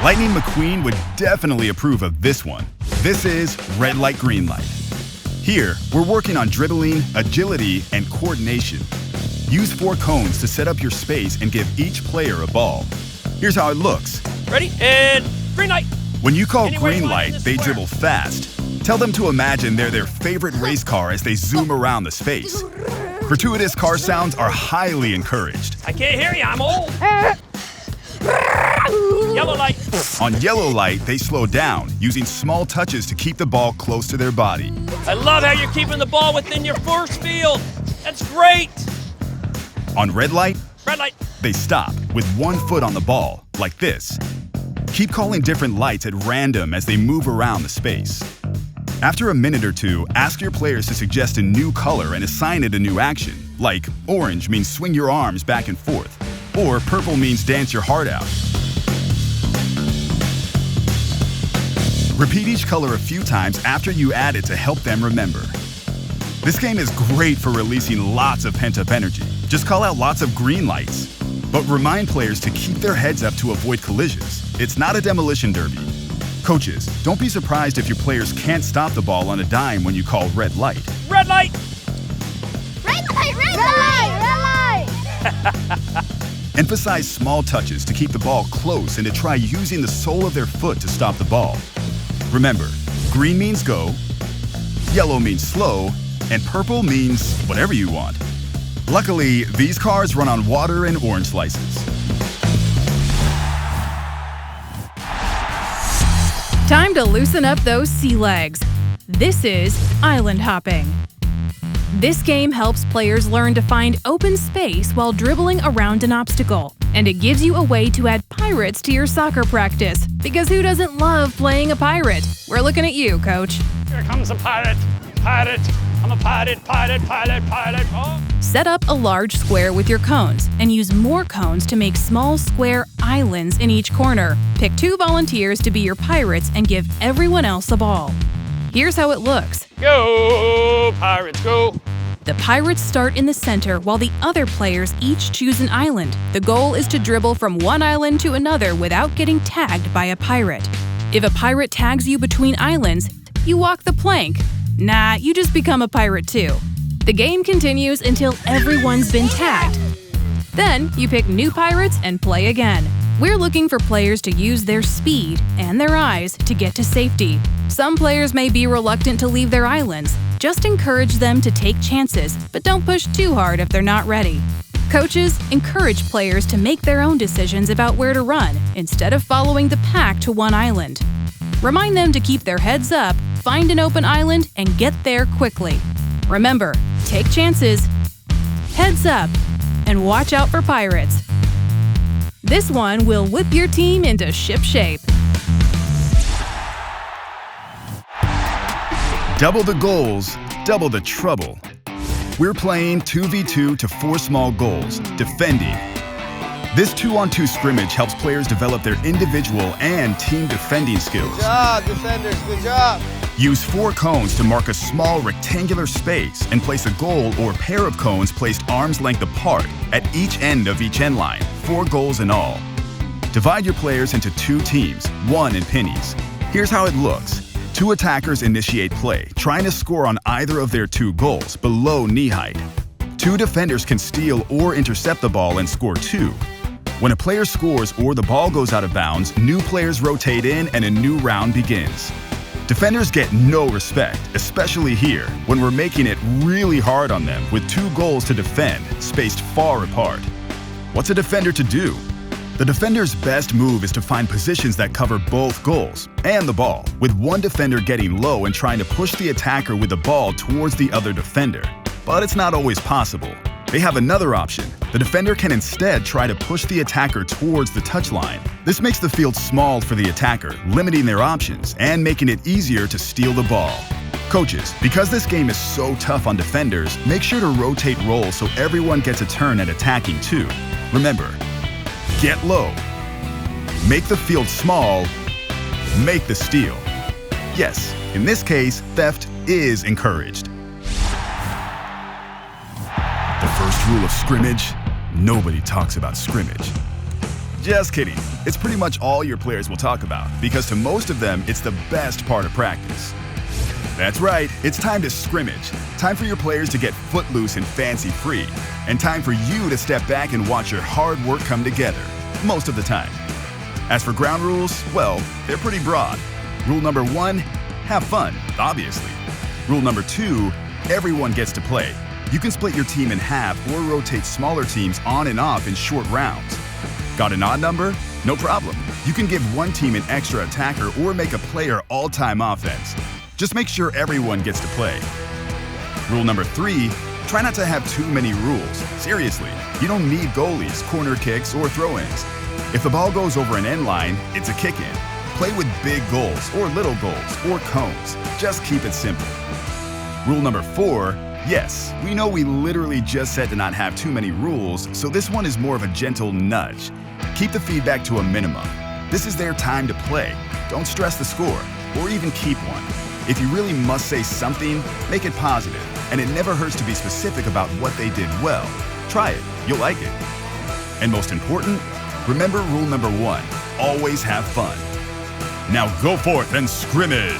Lightning McQueen would definitely approve of this one. This is red light, green light. Here, we're working on dribbling, agility, and coordination. Use 4 cones to set up your space and give each player a ball. Here's how it looks. Ready, and green light. When you call green light, they dribble fast. Tell them to imagine they're their favorite race car as they zoom around the space. Gratuitous car sounds are highly encouraged. I can't hear you, I'm old. Yellow light. On yellow light, they slow down, using small touches to keep the ball close to their body. I love how you're keeping the ball within your force field. That's great. On red light, they stop with 1 foot on the ball, like this. Keep calling different lights at random as they move around the space. After a minute or 2, ask your players to suggest a new color and assign it a new action, like orange means swing your arms back and forth, or purple means dance your heart out. Repeat each color a few times after you add it to help them remember. This game is great for releasing lots of pent-up energy. Just call out lots of green lights. But remind players to keep their heads up to avoid collisions. It's not a demolition derby. Coaches, don't be surprised if your players can't stop the ball on a dime when you call red light. Red light! Red light! Red light! Red light! Emphasize small touches to keep the ball close and to try using the sole of their foot to stop the ball. Remember, green means go, yellow means slow, and purple means whatever you want. Luckily, these cars run on water and orange slices. Time to loosen up those sea legs. This is island hopping. This game helps players learn to find open space while dribbling around an obstacle. And it gives you a way to add pirates to your soccer practice. Because who doesn't love playing a pirate? We're looking at you, Coach. Here comes a pirate. Pirate. I'm a pirate, pirate, pirate, pirate. Oh. Set up a large square with your cones and use more cones to make small square islands in each corner. Pick 2 volunteers to be your pirates and give everyone else a ball. Here's how it looks. Go, pirates, go. The pirates start in the center while the other players each choose an island. The goal is to dribble from one island to another without getting tagged by a pirate. If a pirate tags you between islands, you walk the plank. Nah, you just become a pirate too. The game continues until everyone's been tagged. Then you pick new pirates and play again. We're looking for players to use their speed and their eyes to get to safety. Some players may be reluctant to leave their islands. Just encourage them to take chances, but don't push too hard if they're not ready. Coaches encourage players to make their own decisions about where to run instead of following the pack to one island. Remind them to keep their heads up, find an open island, and get there quickly. Remember, take chances, heads up, and watch out for pirates. This one will whip your team into ship shape. Double the goals, double the trouble. We're playing 2v2 to 4 small goals, defending. This 2-on-2 scrimmage helps players develop their individual and team defending skills. Good job, defenders, good job. Use 4 cones to mark a small rectangular space and place a goal or pair of cones placed arm's length apart at each end of each end line, 4 goals in all. Divide your players into 2 teams, 1 in pennies. Here's how it looks. 2 attackers initiate play, trying to score on either of their 2 goals below knee height. 2 defenders can steal or intercept the ball and score 2. When a player scores or the ball goes out of bounds, new players rotate in and a new round begins. Defenders get no respect, especially here, when we're making it really hard on them with 2 goals to defend, spaced far apart. What's a defender to do? The defender's best move is to find positions that cover both goals and the ball, with one defender getting low and trying to push the attacker with the ball towards the other defender. But it's not always possible. They have another option. The defender can instead try to push the attacker towards the touchline. This makes the field small for the attacker, limiting their options and making it easier to steal the ball. Coaches, because this game is so tough on defenders, make sure to rotate roles so everyone gets a turn at attacking too. Remember, get low, make the field small, make the steal. Yes, in this case, theft is encouraged. The first rule of scrimmage, nobody talks about scrimmage. Just kidding. It's pretty much all your players will talk about, because to most of them, it's the best part of practice. That's right, it's time to scrimmage. Time for your players to get footloose and fancy-free. And time for you to step back and watch your hard work come together, most of the time. As for ground rules, well, they're pretty broad. Rule number 1, have fun, obviously. Rule number 2, everyone gets to play. You can split your team in half or rotate smaller teams on and off in short rounds. Got an odd number? No problem. You can give one team an extra attacker or make a player all-time offense. Just make sure everyone gets to play. Rule number 3, try not to have too many rules. Seriously, you don't need goalies, corner kicks, or throw-ins. If the ball goes over an end line, it's a kick-in. Play with big goals or little goals or cones. Just keep it simple. Rule number 4, yes, we know we literally just said to not have too many rules, so this one is more of a gentle nudge. Keep the feedback to a minimum. This is their time to play. Don't stress the score, or even keep one. If you really must say something, make it positive, and it never hurts to be specific about what they did well. Try it, you'll like it. And most important, remember rule number 1, always have fun. Now go forth and scrimmage!